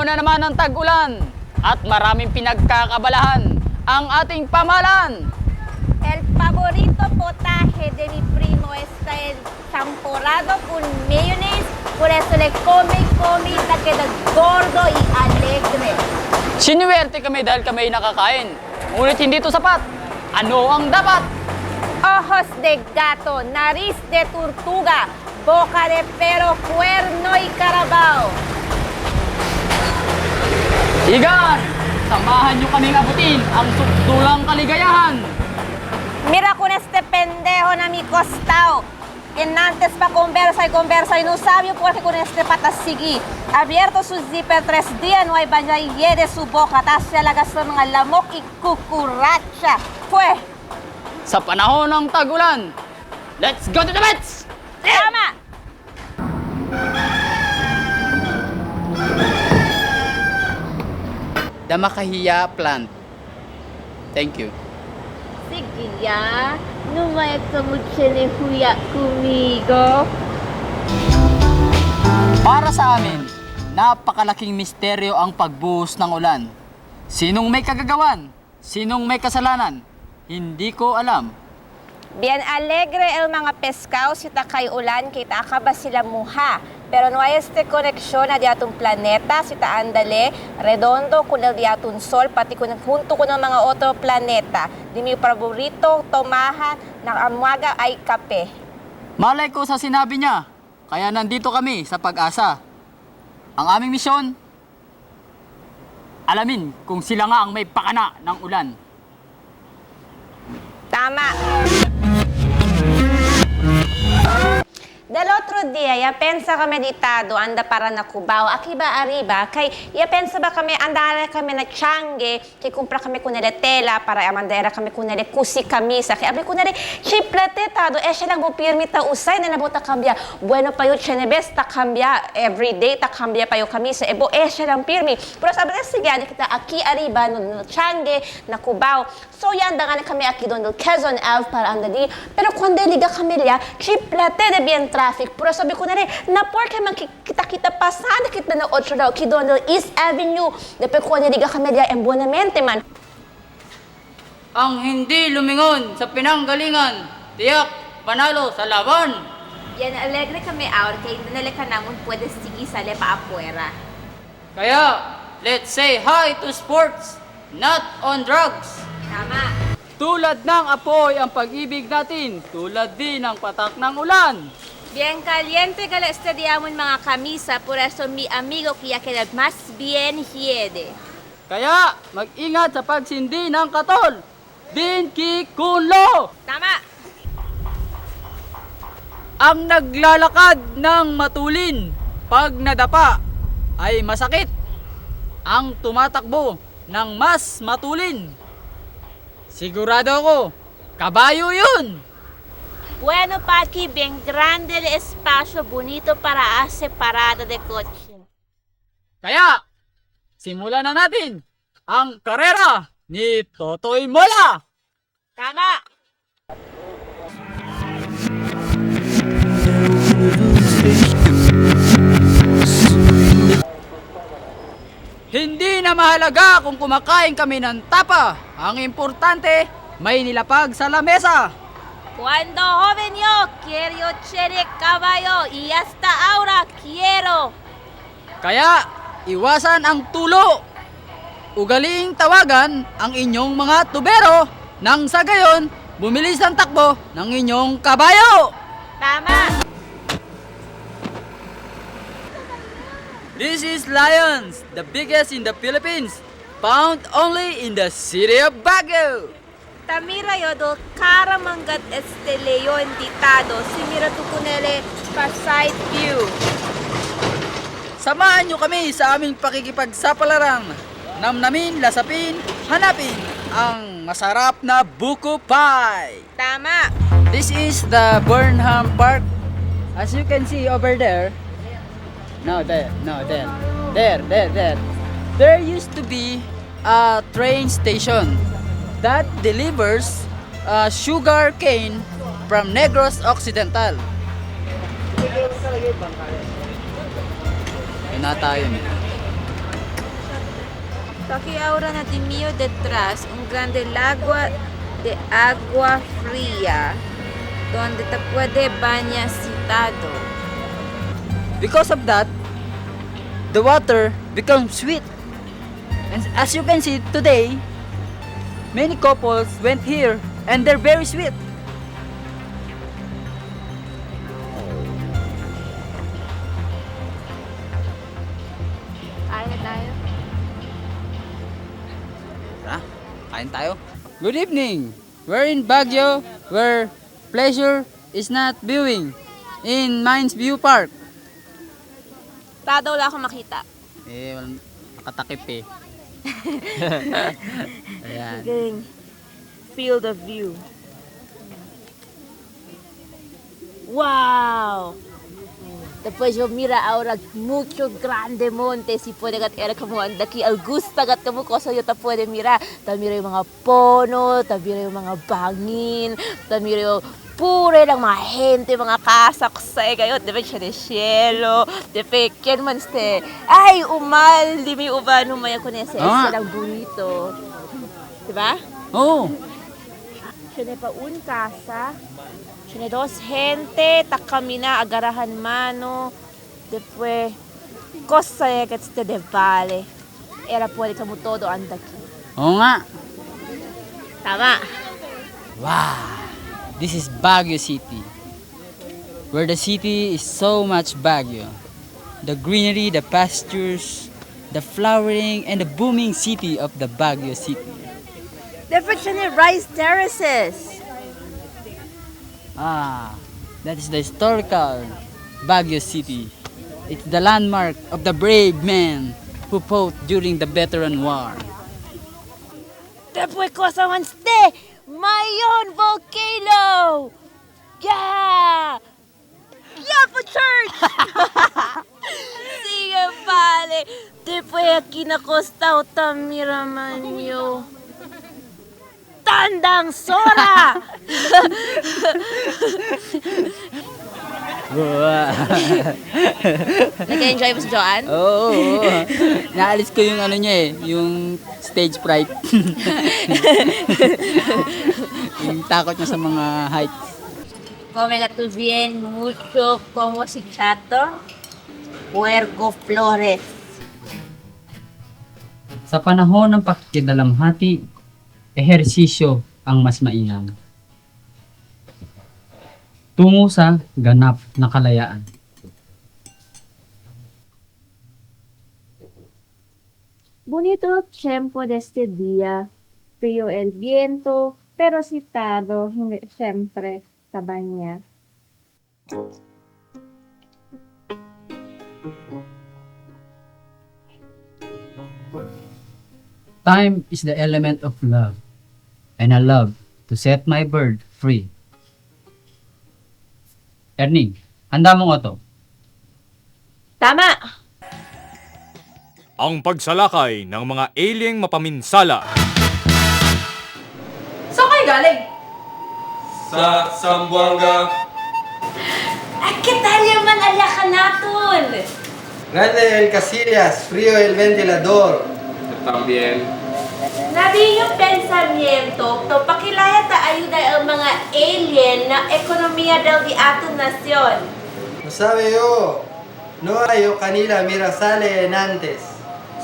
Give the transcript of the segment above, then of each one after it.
Panahon na naman ng tag-ulan at maraming pinagkakabalahan ang ating pamahalaan. El favorito potaje de mi primo está el champorado con mayonnaise, por eso le come y come y hasta queda gordo y alegre. Sinuwerte kami dahil kami ay nakakain. Ngunit hindi ito sapat. Ano ang dapat? Ojos de gato, nariz de tortuga, boca de perro, cuerno y carabao. Igan, samahan nyo kaming abutin ang sukdulang kaligayahan. Mira con este pendejo na mi costado. En antes pa conversa y no sabio porque con este patasigi. Abierto su zipper 3 días, no hay baña y hiede su boca. Tasya lagas sa mga lamok y kukuracha. Fue. Sa panahon ng tag-ulan, let's go to the bets! Tama! Damakahiya plant. Thank you. Sige ya, numayag ka huya kumigo. Para sa amin, napakalaking misteryo ang pagbuhos ng ulan. Sinong may kagagawan? Sinong may kasalanan? Hindi ko alam. Bien alegre el mga pescado si takay ulan kita akaba sila muha. Pero no hay este koneksyon na di atong planeta, si taandale, redondo, kunel di atong sol, pati junto ko ng mga otro planeta. Di mi paborito, tomaha, ng amaga ay kape. Malay ko sa sinabi niya, kaya nandito kami sa Pag-asa. Ang aming misyon, alamin kung sila nga ang may pakana ng ulan. Tama. Del otro día, ya pensa kami ditado, anda para na Cubao, aki ba arriba, kay ya pensa ba kami, andara kami na Changi, kay kumpra kami kunele tela, para amandera kami kunele kusi kamisa, kay abri kunele chiplete tado, siya lang mo pirmi ta usay, na nabota kambya, bueno pa yun, chenebes ta kambya, everyday ta kambya pa yun kamisa, siya lang pirmi, pero sabi na sige, kita aki arriba, no Changi, na Cubao, so yan, dangan kami aki doon, Quezon Ave, para anda di, pero kung liga kami liya, chiplete de bien traffic. Pero sabi ko na rin, na porke man kita pa sana kita na otro daw, Kidonel East Avenue. Dapat ko niliga kami diya embonamente man. Ang hindi lumingon sa pinanggalingan, tiyak panalo sa laban. Yan, alegre kami out, kaya nanala ka naman pwede sige sale pa afuera. Kaya, let's say hi to sports, not on drugs. Tama. Tulad ng apoy ang pag-ibig natin, tulad din ng patak ng ulan. Bien caliente que le estudiamos mga kamisa, por eso mi amigo kaya queda más bien hiede. Kaya, mag-ingat sa pagsindi ng katol. Din Kikunlo! Tama! Ang naglalakad ng matulin pag nadapa ay masakit. Ang tumatakbo ng mas matulin, sigurado ako, kabayo yun! Bueno, Paki, bien grande el espacio, bonito para hacer parada de coche. Kaya, simulan na natin ang karera ni Totoy Mola! Tama! Hindi na mahalaga kung kumakain kami ng tapa. Ang importante, may nilapag sa lamesa. Cuando joven yo, quiero chere caballo y hasta ahora quiero. Kaya, iwasan ang tulo. Ugaling tawagan ang inyong mga tubero nang sa gayon, bumilis ang takbo ng inyong kabayo. Tama! This is Lions, the biggest in the Philippines, found only in the city of Baguio. Tamira yo do karamangat este leon ditado, simira tukunele pa side view. Samahan nyo kami sa aming pakikipagsapalaran. Namnamin, lasapin, hanapin ang masarap na buko pie. Tama! This is the Burnham Park. As you can see over there. No, there. There. There used to be a train station that delivers sugar cane from Negros Occidental. Yun na tayo. Aquí ahora na di mío detrás un grande lago de agua fría donde te puede bañar citado. Because of that, the water becomes sweet. And as you can see today, many couples went here and they're very sweet. Kain na tayo. Tara, kain tayo. Good evening. We're in Baguio where pleasure is not viewing in Mines View Park. Tado, wala akong makita. Nakatakip eh. Ayan. Galing. Feel the view. Wow! Después yo mira ahora mucho grande monte, si puede gat era como anda aquí Augusta gat kamu koso yo ta puede mirar. Ta mira yung mga pono, ta mira yung mga bangin, ta mira yung pure lang mga gente, mga casa kusay kayo, depende siya de cielo, depende ken man ste. Ay, umal, di mi uba no maya kunese, Ah. lang bonito. Diba? Oh, Tiene pa un casa, tiene dos gente, ta camina, agarahan mano, después, cosa que te de vale. Era puede como todo anda aquí. oo nga. Tama. Wow. This is Baguio City. Where the city is so much Baguio. The greenery, the pastures, the flowering, and the booming city of the Baguio City. Different tiene rice terraces. Ah, that is the historical Baguio City. It's the landmark of the brave men who fought during the Veteran War. Después cosa man ste, Mayon Volcano. Yeah! Yeah, for church! Sige, vale. Después aquí na Costa Altamira man yo. Tandang Sora! Nag-enjoy mo si Joanne? Oo, oo. Naalis ko yung ano niya eh, yung stage fright. Yung takot niya sa mga heights. Come la tu bien mucho como si chato, Puerco Flores. Sa panahon ng pakikidalamhati, ehersisyo ang mas mainam. Tungo sa ganap na kalayaan. Bonito tiempo de este día, frío el viento, pero citado siempre sa baña. Time is the element of love, and I love to set my bird free. Erning, handa mong oto. Tama! Ang pagsalakay ng mga alieng mapaminsala. Saan kayo galing? Sa Zamboanga. ¿Qué tal yaman alaka naton? Grande el Casillas, frío el ventilador. También. Nabi yung pensamiento, to pakilaya ta ayuda ang mga alien na ekonomiya daw di aton nasyon. No sabe yo, no hay yo canila mira sale en antes.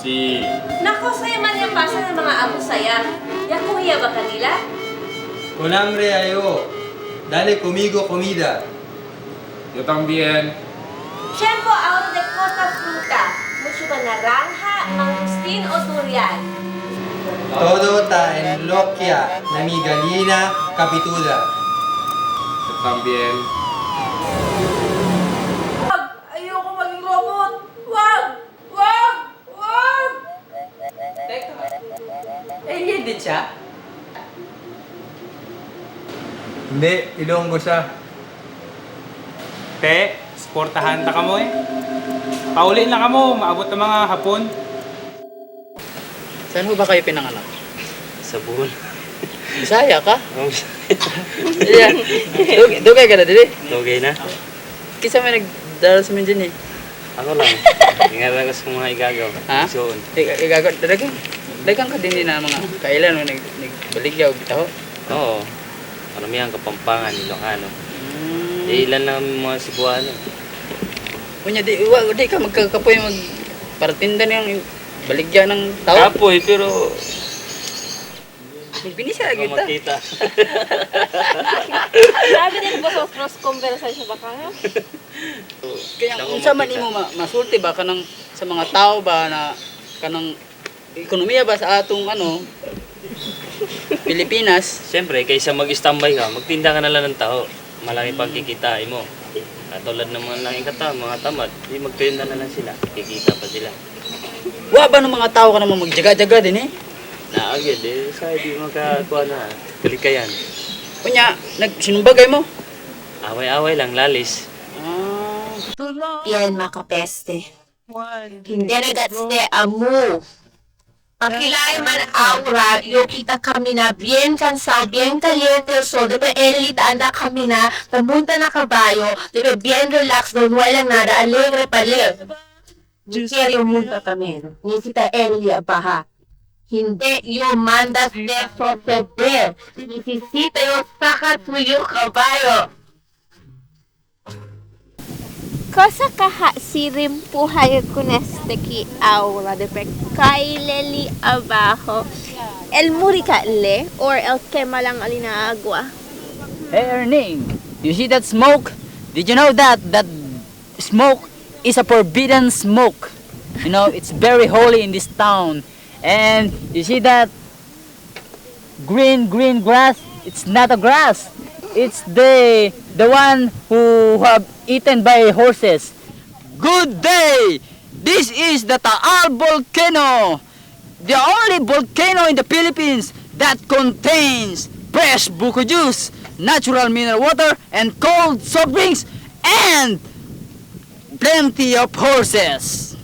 Sí. Nako, sa'yo man yung pasa ng mga amo saya. Yakuya ba kanila? Con hambre hay yo, dale conmigo comida. Yo también. Tiempo ahora de costa fruta. Mucho ba naranja, mangustin o durian? Todo está en loquia, na mi gallina capituda. Yo también. Ayoko maging robot! Wag! Wag! Wag! Alien din siya? Hindi, Ilonggo siya. Te, sportahan ta ka mo eh. Pauli na ka mo, maabot ng mga hapon. Saan mo ba kayo pinanganak? Sa buhol. Bisaya ka? Yeah. Dugay ka na dili? Tugay na. Kisa may nagdala sa mga dyan eh. Ako lang. Ingat ako sa mga igagaw. Ha? Soon. Igagawa, dalaga. Dagan ka din na mga kailan no nagbaligyaw bitaw. Oo. Karamihan Kapampangan, Ilocano. Ilan lang ang mga Cebuano. Kunya di ka magkakapoy mag paratinda ng baligya ng tao. Kapoy, pero Binisa kita. makita. Sabi din ba sa cross conversation ba kayo? Kaya unsa man imo masulti ba kanang sa mga tao ba na kanang ekonomiya ba sa atong Pilipinas? Siyempre, kaysa mag-standby ka, magtinda ka na lang ng tao. Malaki pang kikitain mo. Katulad ng mga laking kata, mga tamad, di magtinda na lang sila. Kikita pa sila. Wa ba ng mga tao ka naman magjaga-jaga din eh? Naagad eh, sa di makakuha na. Kalikayan. Kunya nagsinumbagay mo. Away-away lang, lalis. Yan makapeste. Hindi nagatsne amo. Ang kilay man aura, yung kita kami na bien cansado, bien caliente, so diba elita anda kami na, tamunta na kabayo, diba bien relax, doon walang nada, alegre pale. Serio munta kami, ni kita Elia baha. Hindi yung mandas de proceder. Necesita yung sakat mo yung kabayo. Cosa kaha sirim puhay ko neste ki aura de pe kaileli abajo. El murika le or el kema lang alina agua. Hey Erning, you see that smoke? Did you know that smoke is a forbidden smoke? You know, it's very holy in this town. And you see that green grass? It's not a grass. It's the one who have eaten by horses. Good day! This is the Taal volcano, the only volcano in the Philippines that contains fresh buko juice, natural mineral water, and cold soft drinks, and plenty of horses.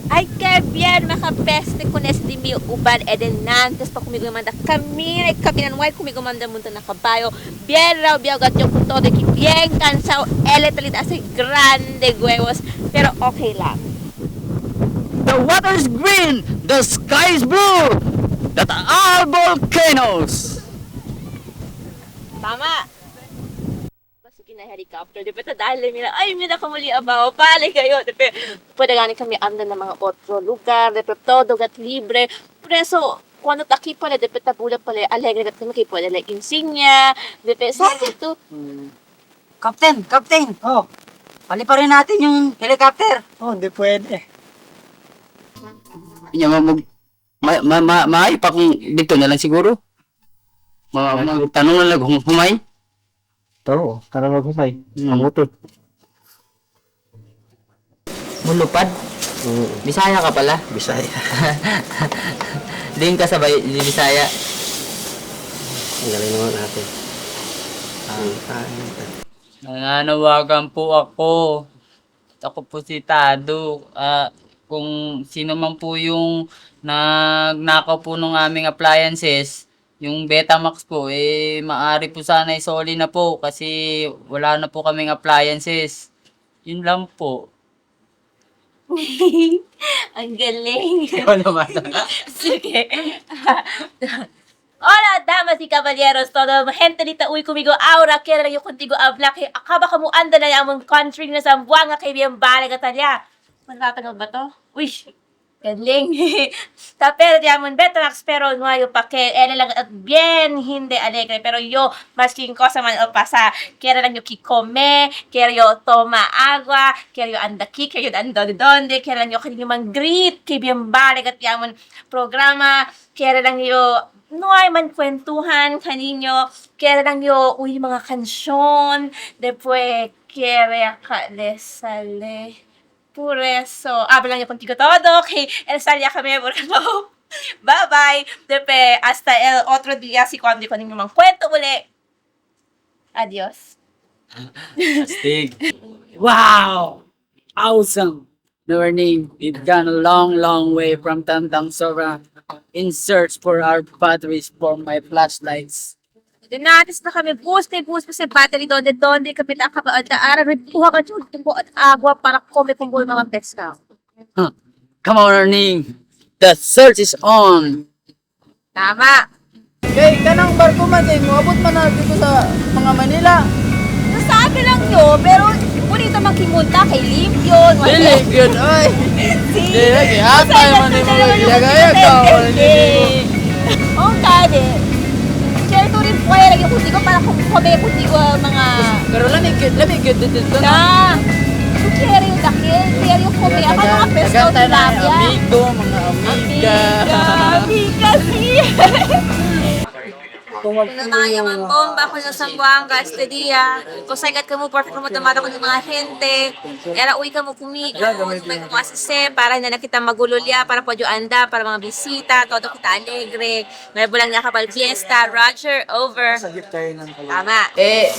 Ay, que bien, makapeste ko neste mi uban edenantes pa kumigo manda kami ay kabinanway kumigo manda munta na kabayo bien raw biagat yung punto de que bien cansado eletalita así grande huevos pero okay lang. The water is green, the sky is blue, that are volcanoes. Tama. Sige na helicopter, di ba dahil nila, ay, may nakamuli abaw, pala kayo, di ba, pwede gani kami anda ng mga otro lugar, di ba, todo gat libre, preso, kung taki pala, di ba, tabula pala, alegre gat kami, kayo pwede like insignia, di ba, sa ito, Captain! Oh, paliparin natin yung helicopter. Oh, hindi pwede. Inya maay pa kung dito na lang siguro. Tanong na lang humay. Taro, karang maghumay. Mamutot. Mulupad? Bisaya ka pala? Bisaya. Din ka sa Bisaya. Ang galing naman natin. Nananawagan po ako. Ako po si Tado. Kung sino man po yung nagnakaw po ng aming appliances, yung Betamax po, maari po sana isoli na po kasi wala na po kaming appliances. Yun lang po. ang galing. Ikaw naman. Sige. Hola, damas y caballeros, todo gente dita uy kumigo aura, kaya lang yung contigo habla, kaya akaba ka mo anda na yung country na sa buwanga kay biyang bala ka talya. Magkatagal ba to? Uy, galing. Pero diamond Betamax, pero no ayo pa que era lang at bien hindi alegre, pero yo masking cosa man o pasa, kaya lang yo kikome, kaya yo toma agua, kaya yo anda ki, kaya yo ando donde, kaya lang yo kanyo mang greet, kay biyang bala at diamond programa, kaya lang yo no ay man kwentuhan kaninyo, kaya lang yo uy mga kansyon, después kaya ka lesale. Por eso, hablan yo contigo todo, que el salía kami, bueno, bye-bye. Depe, hasta el otro día, si cuando ko ninyo mang kwento uli. Adios. Astig. Wow! Awesome! Our name, we've gone a long way from Tandang Sora in search for our batteries for my flashlights. Dinatis na kami, boost pa sa battery donde kami nakapaan na araw, kuha ka dyan, tumbo at agua para kome kumbol mga pesca. Come on, Erning. The search is on. Tama. Kay kanang barko man kay moabot man na dito sa mga Manila. Nasabi lang nyo, pero bonito magkimunta kay Lim yun. Dili gyud oy. Dili kay hatay man ni mga gaya ka. Oh, kade. Kaya ito rin po kaya lagi ko para kami ko mga... Pero lami gyud dito na. Na! Kaya yung dakil, kaya yung kumi. Ako mga pesto tilapia. Amigo, mga amiga. Amiga siya. Pinataya man bomba ko sa Zamboanga, Estedia. Kung sagat ka mo, perfect mo tamata ko ng mga gente. Era uwi ka mo kumigo, may kumasise, para na nakita magululya, para po anda, para mga bisita, todo kita alegre. May bulang nakapal fiesta, Roger, over. Tama.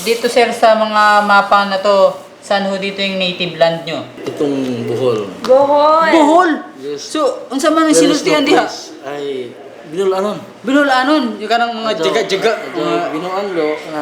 Dito sir sa mga mapa na to, saan ho dito yung native land nyo? Itong Bohol. Bohol! Bohol! So, unsa man ang sinultihan diha? Ay, Binulanon. Binulanon, yung kanang mga jaga-jaga. Mga Binuanlo na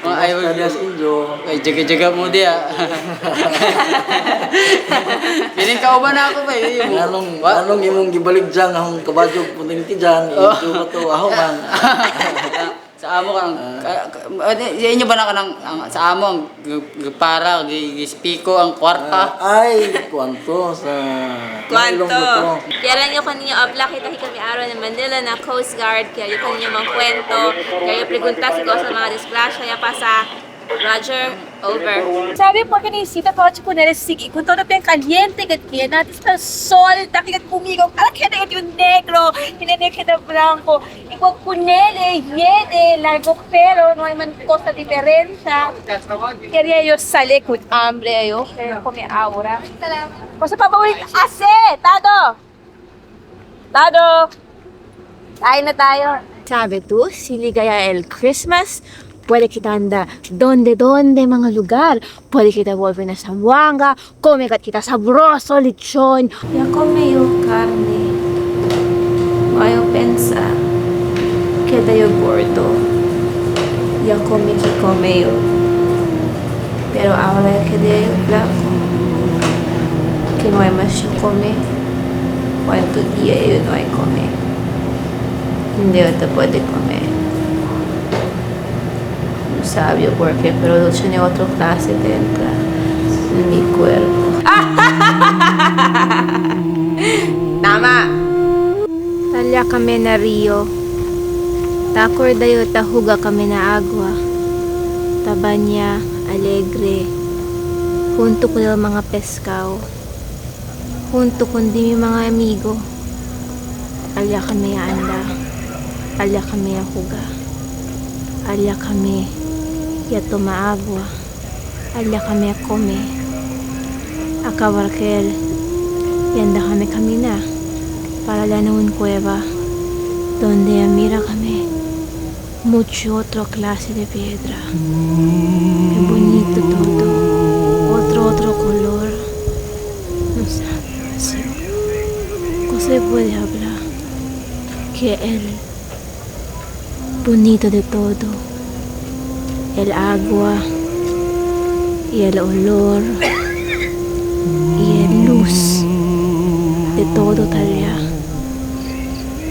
mga ayaw Alias Injo. ay jaga-jaga mo diya. Piling ka ba na ako ba? Anong imong gibalik dyan akong kabadyo puting ti dyan. Injo ba to aho man. Sa amo kang sa inyo ba na kanang sa amo ang para gispiko ang kwarta? Ay, kwanto sa Kwanto. Ilonggo to. Kaya lang yung kanina abla kita kami araw ng Manila na Coast Guard. Kaya yung kanina mga kwento. Kaya yung pregunta siguro sa mga disgrasya. Kaya pa sa Roger, over. Sabi po kanisita ko at kunere sige kung todo yung kaliente kat kaya natin sa sol takigat pumigaw para kaya yung negro hinene kita blanco ikaw kunele yede largo pero no hay man cosa diferensya kaya yo sale con hambre yo pero come aura cosa pa ulit ase Tado kain na tayo sabi tu siligaya el Christmas. Puede kita anda donde mga lugar. Puede kita volver na Zamboanga, come kita sabroso lechon. Ya come yung carne. Mayo pensa. Queda yo gordo. Ya come yo. Pero ahora ya quedé yo flaco. Que no hay más yo come. ¿Cuánto día yo no hay come? Hindi yo te puede comer. Sabio porque pero tiene otra clase dentro de mi cuerpo. Tama. Talya kami na Rio. Takor dayo tahuga kami na agua. Tabanya, alegre. Junto ko ng mga pescao. Junto con di mga amigo. Talya kami anda. Talya kami huga. Talya kami ya toma agua, allá kami a come, a cabarquel, y anda kami caminar para allá en una cueva, donde mira kami mucho otra clase de piedra, qué bonito todo, otro color, no sabe así, ¿cómo se puede hablar? Que el bonito de todo. El agua y el olor y el luz de todo Talya.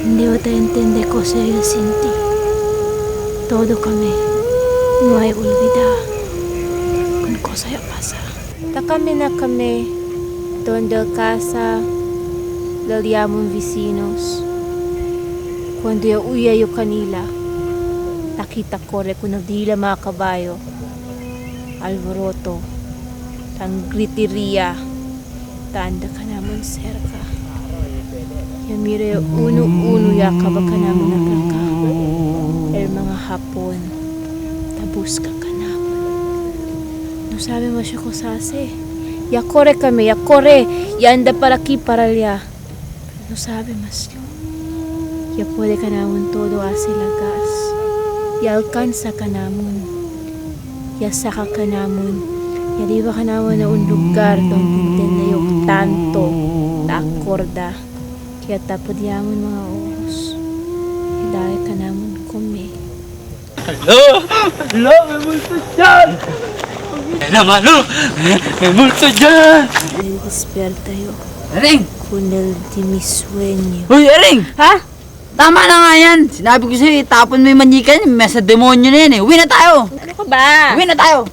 Debo te entender cosas yo sentí. Todo kami. No hay olvidar con cosas ya pasa. Ta kami na kami donde casa del yamon vecinos. Cuando yo huya yo kanila. Nakita ko rin kung nagdila mga kabayo, alboroto, tangriteria, tanda ka naman cerca. Yamira yung uno-uno yakaba ka naman naglaka. El mga hapon, tabus ka naman. No sabi mo siya ko sase. Yakore kami, yakore, yanda para ki para liya. No sabi mas yo. Ya puede ka naman todo así lagas. Ya alcanza ka namun, ya saka ka namun, ya diba ka naman na un lugar donde tenayok tanto, takorda, kaya tapod yaman mga oros, hidaya ka namun kumi. Hello, may multo dyan! May multo dyan! Despierta yo, Ering! con el de mi sueño. Uy, Ering! Ha? Tama na nga yan. Sinabi ko sa'yo, itapon mo yung manyikan. Mesa demonyo na yan eh. Uwi na tayo. Ano ka ba? Uwi na tayo.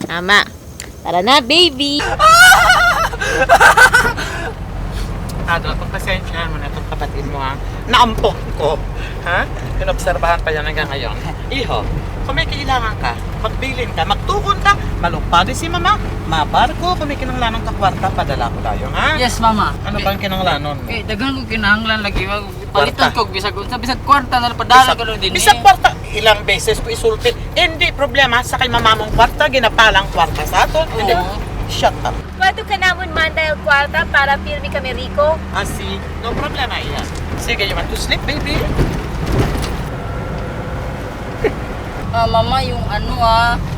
Tama. Tara na, baby. Ado, pagpasensyahan mo na itong kapatid mo ha. Naampok ko. Ha? Pinobserbahan pa yan hanggang ngayon. Iho, kung may kailangan ka, magbilin ka, magtukon ka, malupado si mama, mabarko, kung may kinanglanon ka kwarta, padala ko tayo, ha? Yes, mama. Ano ba ang kinanglanon mo? Eh, dagan ko kinahanglan lagi. Palitan Kwarta. ko, bisag kwarta na padala ko lang din. Bisag kwarta, ilang beses ko isulti. Hindi problema, sa kay mama mong kwarta, ginapalang kwarta sa aton. Hindi, shut up. Pwede ka naman mandal kwarta para pirmi kami Rico. Asi, no problema iyan. Sige, you want to sleep, baby? Mama, yung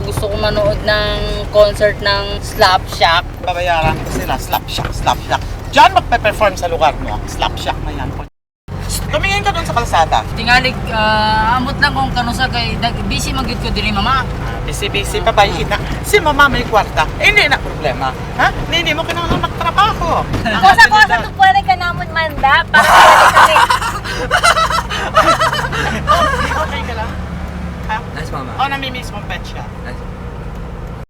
gusto ko manood ng concert ng Slap Shack. Babayaran ko sila, slap shack, slap shack. Diyan magpe-perform sa lugar mo, slap shack na yan. Tumingin ka doon sa kalsada. Tingalig, amot lang kung kanusa kay busy magyud ko diri mama. Busy-busy pa ba na? Si mama may kwarta, hindi na problema. Ha? Hindi mo kinahanglan magtrabaho. Kosa-kosa to pwede ka naman manda para pirmi kami. Okay ka lang? Ha? Nice, mama. O namimiss mong pet siya?